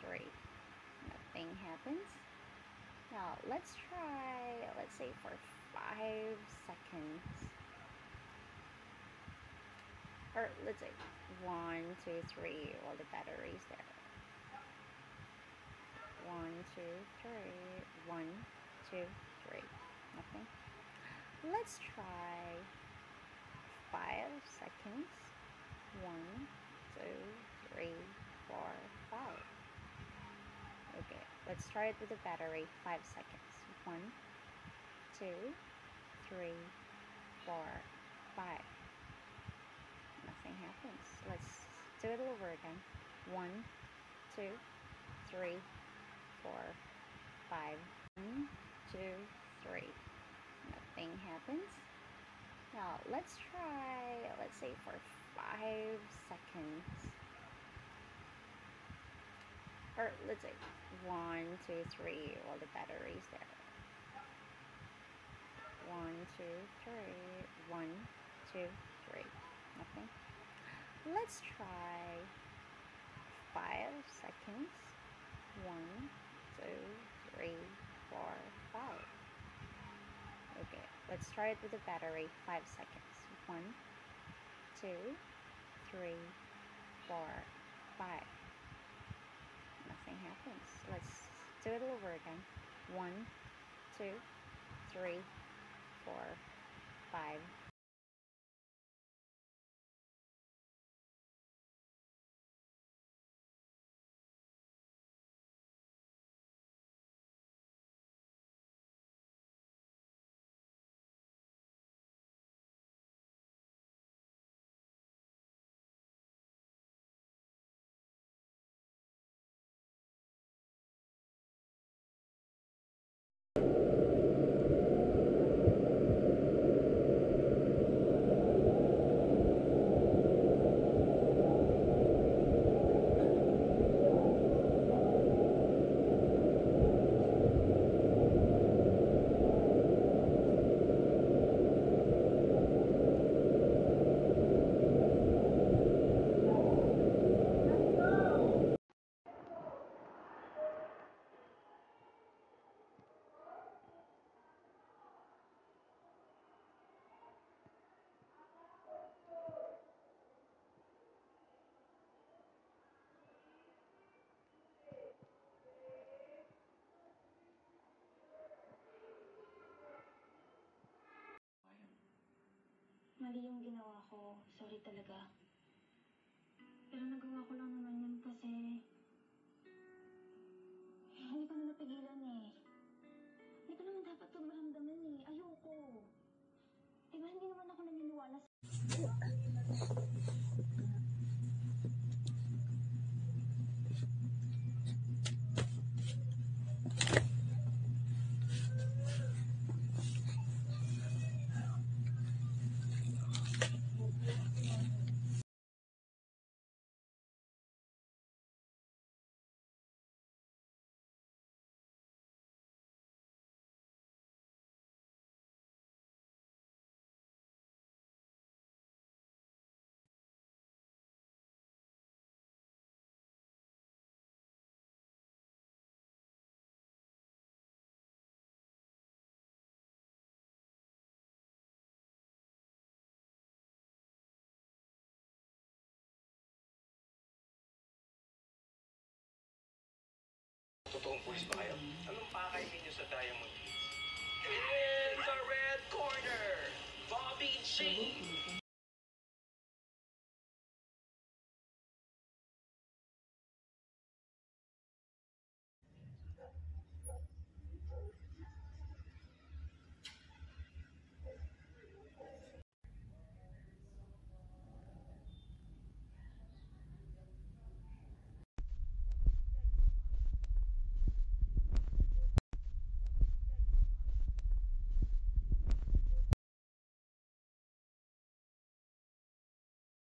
3. Nothing happens. Now let's try, let's say for 5 seconds. Or let's say 1, 2, 3 while the battery's there. 1, 2, 3. 1, 2, 3. Nothing. Let's try 5 seconds. 1, 2, 3, 4, 5. Okay, let's try it with the battery. 5 seconds. 1, 2, 3, 4, 5. Nothing happens. Let's do it all over again. 1, 2, 3, 4, 5. 1, 2, 3. Nothing happens. Now let's try, let's say for 5 seconds. Or let's say 1, 2, 3 while the battery's there. 1, 2, 3. 1, 2, 3. Nothing. Let's try 5 seconds. 1, 2, 3, 4, 5. Okay, let's try it with the battery. 5 seconds. 1, 2, 3, 4, 5. Nothing happens. Let's do it all over again. 1, 2, 3, 4, 5. Mali yung ginawa ko. Sorry talaga. Pero nagawa ko lang naman yun kasi hindi ko na napigilan eh. Hindi ko naman dapat ito maramdaman eh. Ayoko. Diba hindi naman ako naniniwala sa... Totoong pulis ba kayo? Anong pakay ninyo sa Diamond Kids? It's a red corner! Bobby G!